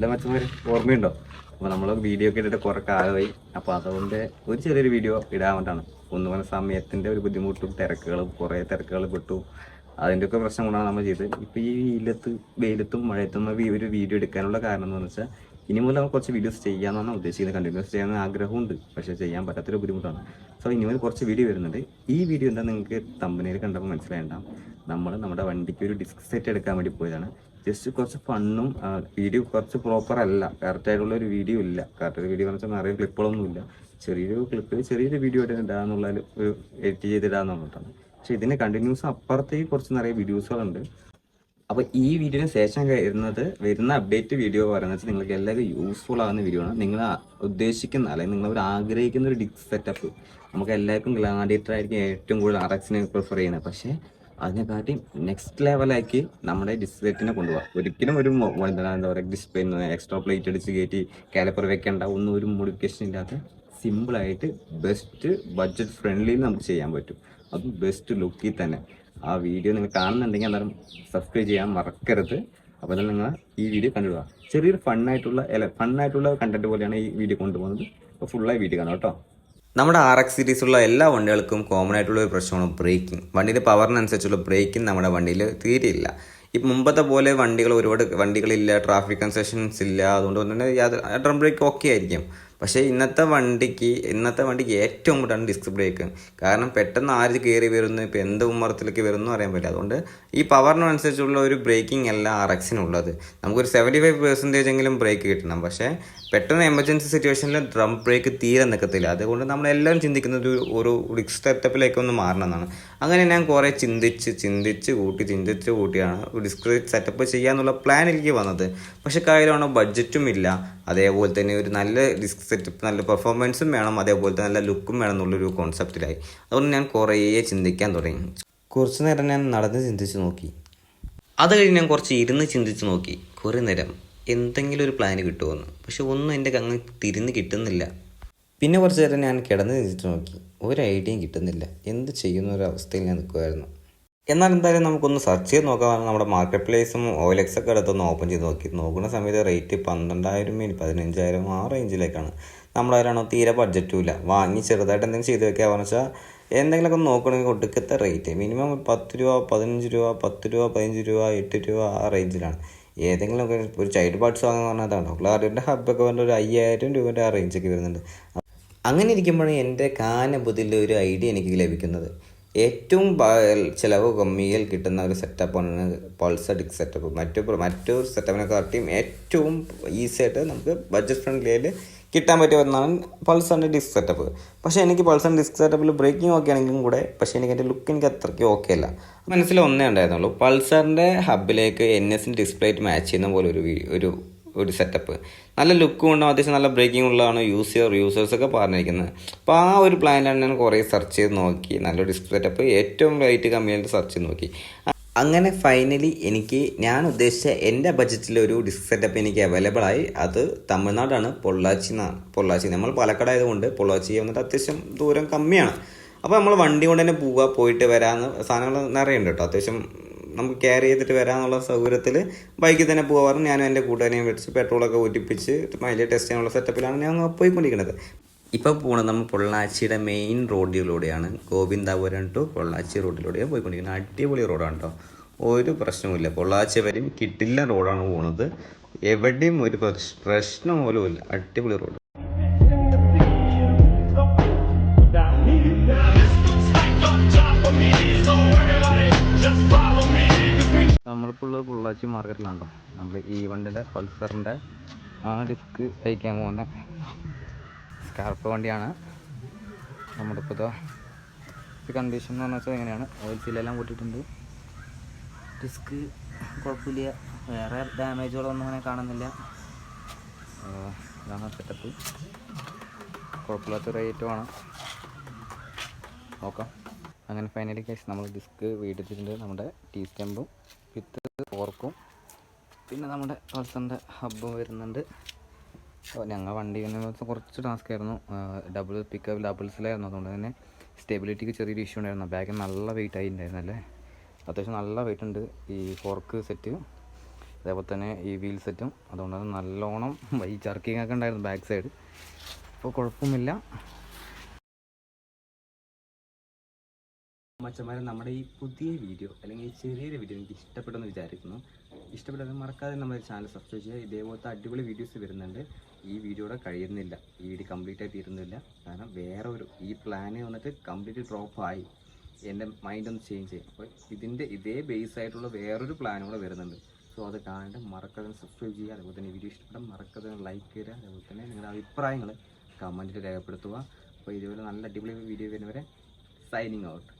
അല്ല മച്ചന്മാർ ഓർമ്മയുണ്ടോ? അപ്പോൾ നമ്മൾ വീഡിയോ ഒക്കെ ഇട്ടിട്ട് കുറേ കാലമായി. അപ്പോൾ അതുകൊണ്ട് ഒരു ചെറിയൊരു വീഡിയോ ഇടാൻ വേണ്ടിയിട്ടാണ്. ഒന്ന് പറഞ്ഞ സമയത്തിൻ്റെ ഒരു ബുദ്ധിമുട്ടും തിരക്കുകളും കുറേ തിരക്കുകൾ പെട്ടു. അതിൻ്റെയൊക്കെ പ്രശ്നം കൊണ്ടാണ് നമ്മൾ ചെയ്തത്. ഇപ്പോൾ ഈ വെയിലത്തും മഴയത്തും ഒരു വീഡിയോ എടുക്കാനുള്ള കാരണം എന്ന് വെച്ചാൽ ഇനി മുതൽ നമ്മൾ കുറച്ച് വീഡിയോസ് ചെയ്യാമെന്നാണ് ഉദ്ദേശിക്കുന്നത്. കണ്ടിന്യൂസ് ചെയ്യാൻ ആഗ്രഹമുണ്ട്, പക്ഷേ ചെയ്യാൻ പറ്റാത്തൊരു ബുദ്ധിമുട്ടാണ്. സോ ഇനി മുതൽ കുറച്ച് വീഡിയോ വരുന്നുണ്ട്. ഈ വീഡിയോ എന്താ നിങ്ങൾക്ക് തമ്പനയിൽ കണ്ടപ്പോൾ മനസ്സിലായിട്ടുണ്ടാകും. നമ്മുടെ വണ്ടിക്ക് ഒരു ഡിസ്ക് സെറ്റ് എടുക്കാൻ വേണ്ടി പോയതാണ്. ജസ്റ്റ് കുറച്ച് ഫണ്ണും വീഡിയോ കുറച്ച് പ്രോപ്പർ അല്ല, കറക്റ്റായിട്ടുള്ള ഒരു വീഡിയോ ഇല്ല. കറക്റ്റ് ഒരു വീഡിയോ എന്ന് വെച്ചാൽ നിറയെ ക്ലിപ്പുകളൊന്നും ഇല്ല. ചെറിയൊരു ക്ലിപ്പിൽ ചെറിയൊരു വീഡിയോ ഇടാന്നുള്ള ഒരു എഡിറ്റ് ചെയ്തിടാന്നുള്ളതാണ്. പക്ഷേ ഇതിന് കണ്ടിന്യൂസ് അപ്പുറത്തേക്ക് കുറച്ച് നിറയെ വീഡിയോസുകളുണ്ട്. അപ്പോൾ ഈ വീഡിയോന് ശേഷം വരുന്ന അപ്ഡേറ്റ് വീഡിയോ പറയുന്നത് നിങ്ങൾക്ക് എല്ലാവർക്കും യൂസ്ഫുൾ ആകുന്ന വീഡിയോ ആണ്. നിങ്ങൾ ഉദ്ദേശിക്കുന്ന അല്ലെങ്കിൽ നിങ്ങൾ ആഗ്രഹിക്കുന്ന ഒരു ഡിസ്ക് സെറ്റപ്പ് നമുക്ക് എല്ലാവർക്കും ഗ്ലാഡിയേറ്റർ ആയിരിക്കും ഏറ്റവും കൂടുതൽ RX പ്രിഫർ ചെയ്യുന്നത്. പക്ഷേ അതിനെക്കാട്ടി നെക്സ്റ്റ് ലെവലാക്കി നമ്മുടെ ഡിസ്ക് സെറ്റിനെ കൊണ്ടുപോകാം. ഒരിക്കലും ഒരു എന്താ പറയുക ഡിസ്പ്ലേ എക്സ്ട്രാ പ്ലേറ്റ് അടിച്ച് കയറ്റി കാലിപ്പർ വെക്കേണ്ട ഒന്നും ഒരു മോഡിഫിക്കേഷൻ ഇല്ലാത്ത സിമ്പിളായിട്ട് ബെസ്റ്റ് ബഡ്ജറ്റ് ഫ്രണ്ട്ലിയിൽ നമുക്ക് ചെയ്യാൻ പറ്റും. അതും ബെസ്റ്റ് ലുക്കിൽ തന്നെ. ആ വീഡിയോ നിങ്ങൾ കാണുന്നുണ്ടെങ്കിൽ അന്നേരം സബ്സ്ക്രൈബ് ചെയ്യാൻ മറക്കരുത്. അപ്പോൾ തന്നെ നിങ്ങൾ ഈ വീഡിയോ കണ്ടിടുക. ചെറിയൊരു ഫണ്ണായിട്ടുള്ള കണ്ടന്റ് പോലെയാണ് ഈ വീഡിയോ കൊണ്ടുപോകുന്നത്. അപ്പോൾ ഫുള്ളായി വീഡിയോ കാണാം കേട്ടോ. നമ്മുടെ RX സീരീസുള്ള എല്ലാ വണ്ടികൾക്കും കോമൺ ആയിട്ടുള്ള ഒരു പ്രശ്നമാണ് ബ്രേക്കിംഗ്. വണ്ടിയുടെ പവറിനനുസരിച്ചുള്ള ബ്രേക്കിംഗ് നമ്മുടെ വണ്ടിയിൽ തീരെയില്ല. ഇപ്പം മുമ്പത്തെ പോലെ ഒരുപാട് വണ്ടികളില്ല, ട്രാഫിക് കൺസെഷൻസ് ഇല്ല. അതുകൊണ്ട് തന്നെ ഡ്രം ബ്രേക്ക് ഓക്കെ ആയിരിക്കും. പക്ഷേ ഇന്നത്തെ വണ്ടിക്ക് ഏറ്റവും കൂടുതലാണ് ഡിസ്ക് ബ്രേക്ക്. കാരണം പെട്ടെന്ന് ആര് കയറി വരുന്നു, ഇപ്പോൾ എന്ത് ഉമ്മറത്തിലേക്ക് വരുന്നു അറിയാൻ പറ്റില്ല. അതുകൊണ്ട് ഈ പവറിനനുസരിച്ചുള്ള ഒരു ബ്രേക്കിംഗ് അല്ല RX-നുള്ളത്. നമുക്കൊരു 75% എങ്കിലും ബ്രേക്ക് കിട്ടണം. പക്ഷേ പെട്ടെന്ന് എമർജൻസി സിറ്റുവേഷനിൽ ഡ്രം ബ്രേക്ക് തീരെ നിൽക്കത്തില്ല. അതുകൊണ്ട് നമ്മളെല്ലാവരും ചിന്തിക്കുന്നത് ഒരു ഡിസ്ക് സെറ്റപ്പിലേക്ക് ഒന്ന് മാറണമെന്നാണ്. അങ്ങനെ ഞാൻ കുറേ ചിന്തിച്ച് കൂട്ടിയാണ് ഡിസ്ക് സെറ്റപ്പ് ചെയ്യാന്നുള്ള പ്ലാൻ എനിക്ക് വന്നത്. പക്ഷേ കാര്യമാണോ ബഡ്ജറ്റും ഇല്ല, അതേപോലെ തന്നെ ഒരു നല്ല ഡിസ്ക് സെറ്റപ്പ്, നല്ല പെർഫോമൻസും വേണം, അതേപോലെ തന്നെ നല്ല ലുക്കും വേണം എന്നുള്ളൊരു കോൺസെപ്റ്റിലായി. അതുകൊണ്ട് ഞാൻ കുറേ ചിന്തിക്കാൻ തുടങ്ങി. കുറച്ച് നേരം ഞാൻ നടന്ന് ചിന്തിച്ച് നോക്കി. അത് കഴിഞ്ഞ് ഞാൻ കുറച്ച് ഇരുന്ന് ചിന്തിച്ച് നോക്കി. കുറേ നേരം എന്തെങ്കിലും ഒരു പ്ലാൻ കിട്ടുമെന്ന്. പക്ഷെ ഒന്നും എൻ്റെ അങ്ങ് തിരിഞ്ഞ് കിട്ടുന്നില്ല. പിന്നെ കുറച്ച് നേരം ഞാൻ കിടന്ന് ചിന്തിച്ച് നോക്കി. ഒരു ഐഡിയയും കിട്ടുന്നില്ല. എന്ത് ചെയ്യുന്ന ഒരു അവസ്ഥയിൽ ഞാൻ നിൽക്കുമായിരുന്നു. എന്നാൽ എന്തായാലും നമുക്കൊന്ന് സെർച്ച് ചെയ്ത് നോക്കാം. നമ്മുടെ മാർക്കറ്റ് പ്ലേസും OLX ഒക്കെ അടുത്തൊന്ന് ഓപ്പൺ ചെയ്ത് നോക്കുന്ന സമയത്ത് റേറ്റ് 12,000 15,000 ആ റേഞ്ചിലേക്കാണ്. നമ്മളതിലാണോ തീരെ ബഡ്ജറ്റും ഇല്ല. വാങ്ങി ചെറുതായിട്ട് എന്തെങ്കിലും ചെയ്ത് വെക്കാമെന്ന് വെച്ചാൽ എന്തെങ്കിലുമൊക്കെ നോക്കണമെങ്കിൽ ഒടുക്കത്തെ റേറ്റ് മിനിമം 10 രൂപ 15 രൂപ 10 രൂപ 15 രൂപ 8 രൂപ ആ റേഞ്ചിലാണ്. ഏതെങ്കിലുമൊക്കെ ഒരു ചൈൽഡ് പാർട്സ് വാങ്ങാൻ പറഞ്ഞതാണ്. ക്ലാരിൻ്റെ ഹബ്ബൊക്കെ വന്നിട്ട് ഒരു 5,000 രൂപേൻ്റെ ആ റേഞ്ചൊക്കെ വരുന്നുണ്ട്. അങ്ങനെ ഇരിക്കുമ്പോഴാണ് എൻ്റെ കാനബുദ്ധിയിൽ ഒരു ഐഡിയ എനിക്ക് ലഭിക്കുന്നത്. ഏറ്റവും ചിലവ് കമ്മിയിൽ കിട്ടുന്ന ഒരു സെറ്റപ്പാണ് പൾസർ ഡിസ്ക് സെറ്റപ്പ്. മറ്റു സെറ്റപ്പിനെക്കാട്ടിയും ഏറ്റവും ഈസി ആയിട്ട് നമുക്ക് ബഡ്ജറ്റ് ഫ്രണ്ട്ലിയിൽ കിട്ടാൻ പറ്റിയ ഒന്നാണ് പൾസറിൻ്റെ ഡിസ്ക് സെറ്റപ്പ്. പക്ഷേ എനിക്ക് പൾസറിൻ്റെ ഡിസ്ക് സെറ്റപ്പിൽ ബ്രേക്കിംഗ് ഓക്കെ ആണെങ്കിലും കൂടെ പക്ഷേ എൻ്റെ ലുക്ക് എനിക്ക് അത്രയ്ക്ക് ഓക്കെ അല്ല. മനസ്സിൽ ഒന്നേ ഉണ്ടായിരുന്നുള്ളൂ, പൾസറിൻ്റെ ഹബിലേക്ക് NS ഡിസ്പ്ലേറ്റ് മാച്ച് ചെയ്യുന്ന പോലെ ഒരു സെറ്റപ്പ്. നല്ല ലുക്കും ഉണ്ടാവും, അത്യാവശ്യം നല്ല ബ്രേക്കിംഗ് ഉള്ളതാണ് യൂസേഴ്സൊക്കെ പറഞ്ഞിരിക്കുന്നത്. അപ്പോൾ ആ ഒരു പ്ലാനിലാണ് ഞാൻ കുറേ സെർച്ച് ചെയ്ത് നോക്കി. നല്ലൊരു ഡിസ്ക് സെറ്റപ്പ് ഏറ്റവും റേറ്റ് കമ്മിയായിട്ട് സെർച്ച് ചെയ്ത് നോക്കി. അങ്ങനെ ഫൈനലി ഞാൻ ഉദ്ദേശിച്ച എൻ്റെ ബഡ്ജറ്റിലൊരു ഡിസ്ക് സെറ്റപ്പ് എനിക്ക് അവൈലബിൾ ആയി. അത് തമിഴ്നാടാണ്, പൊള്ളാച്ചി. നമ്മൾ പാലക്കാട് ആയതുകൊണ്ട് പൊള്ളാച്ചി വന്നിട്ട് അത്യാവശ്യം ദൂരം കമ്മിയാണ്. അപ്പോൾ നമ്മൾ വണ്ടി കൊണ്ട് തന്നെ പോയിട്ട് വരാമെന്ന് സാധനങ്ങൾ നിറയെ ഉണ്ട് കേട്ടോ. അത്യാവശ്യം നമുക്ക് ക്യാരി ചെയ്തിട്ട് വരാമെന്നുള്ള സൗകര്യത്തിൽ ബൈക്കിൽ തന്നെ പോകാറും. ഞാനും എൻ്റെ കൂട്ടുകാരെയും വെച്ച് പെട്രോളൊക്കെ ഊറ്റിപ്പിച്ച് മൈലേജ് ടെസ്റ്റ് ചെയ്യാനുള്ള സെറ്റപ്പിലാണ് ഞാൻ പോയിക്കൊണ്ടിരിക്കുന്നത്. ഇപ്പോൾ പോകുന്നത് നമ്മൾ പൊള്ളാച്ചിയുടെ മെയിൻ റോഡിലൂടെയാണ്. ഗോവിന്ദാപുരം ടു പൊള്ളാച്ചി റോഡിലൂടെയാണ് പോയിക്കൊണ്ടിരിക്കുന്നത്. അടിപൊളി റോഡാണ് കേട്ടോ, ഒരു പ്രശ്നവുമില്ല. പൊള്ളാച്ചി വരെയും കിട്ടില്ല റോഡാണ് പോകുന്നത്. എവിടെയും ഒരു പ്രശ്നം പോലും ഇല്ല, അടിപൊളി റോഡ്. നമ്മളിപ്പോൾ ഉള്ളത് പൊള്ളാച്ചി മാർക്കറ്റിലാണോ. നമ്മൾ ഈ വണ്ടിയുടെ പൾസറിൻ്റെ ആ ഡിസ്ക് തയ്ക്കാൻ പോകുന്ന സ്കാർപ്പ് വണ്ടിയാണ്. നമ്മുടെ ഇപ്പോൾ കണ്ടീഷൻ എന്ന് വെച്ചാൽ എങ്ങനെയാണ്, ഓയിൽ സീലെല്ലാം കൂട്ടിയിട്ടുണ്ട്. ഡിസ്ക് കുഴപ്പമില്ല, വേറെ ഡാമേജുകളൊന്നും അങ്ങനെ കാണുന്നില്ല. ഇതാണ് സെറ്റപ്പ്, കുഴപ്പമില്ലാത്ത റേറ്റുമാണ്. നോക്കാം. അങ്ങനെ ഫൈനലി കേസ് നമ്മൾ ഡിസ്ക് വീട്ടിട്ടുണ്ട്. നമ്മുടെ T-സ്റ്റമ്പും വിത്ത് ഫോർക്കും പിന്നെ നമ്മുടെ പൾസറിൻ്റെ ഹബ്ബും വരുന്നുണ്ട്. ഞങ്ങൾ വണ്ടി കുറച്ച് ടാസ്ക് ആയിരുന്നു. ഡബിൾസിലായിരുന്നു. അതുകൊണ്ട് തന്നെ സ്റ്റെബിലിറ്റിക്ക് ചെറിയൊരു ഇഷ്യൂ ഉണ്ടായിരുന്നു. ബാഗ് നല്ല വെയിറ്റ് ആയിട്ടുണ്ടായിരുന്നല്ലേ, അത്യാവശ്യം നല്ല വെയിറ്റ് ഉണ്ട് ഈ ഫോർക്ക് സെറ്റ്. അതേപോലെ തന്നെ ഈ വീൽ സെറ്റും അതുകൊണ്ടാണ് നല്ലോണം ഈ ജർക്കിങ് ഒക്കെ ഉണ്ടായിരുന്നു ബാക്ക് സൈഡ്. അപ്പോൾ കുഴപ്പമൊന്നുമില്ല. മച്ചന്മാരെ, നമ്മുടെ ഈ പുതിയ വീഡിയോ അല്ലെങ്കിൽ ഈ ചെറിയൊരു വീഡിയോ എനിക്ക് ഇഷ്ടപ്പെട്ടെന്ന് വിചാരിക്കുന്നു. ഇഷ്ടപ്പെട്ടത് മറക്കാതെ നമ്മുടെ ചാനൽ സബ്സ്ക്രൈബ് ചെയ്യുക. ഇതേപോലത്തെ അടിപൊളി വീഡിയോസ് വരുന്നുണ്ട്. ഈ വീഡിയോയുടെ കഴിയുന്നില്ല, ഈ വീഡിയോ കംപ്ലീറ്റ് ആയിട്ട് ഇരുന്നില്ല. കാരണം വേറെ ഒരു ഈ പ്ലാന് വന്നിട്ട് കംപ്ലീറ്റ് ഡ്രോപ്പായി, എൻ്റെ മൈൻഡ് ഒന്ന് ചേഞ്ച് ചെയ്യും. അപ്പോൾ ഇതേ ബേസ് ആയിട്ടുള്ള വേറൊരു പ്ലാനും കൂടെ വരുന്നുണ്ട്. സോ അത് കാണാണ്ട് മറക്കാതെ സബ്സ്ക്രൈബ് ചെയ്യുക. അതേപോലെ തന്നെ വീഡിയോ ഇഷ്ടപ്പെടാൻ മറക്കാതെ ലൈക്ക് ചെയ്യുക. അതേപോലെ തന്നെ നിങ്ങളുടെ അഭിപ്രായങ്ങൾ കമൻറ്റിൽ രേഖപ്പെടുത്തുക. അപ്പോൾ ഇതുപോലെ നല്ല അടിപൊളി വീഡിയോ വരുന്നവരെ സൈനിങ് ഔട്ട്.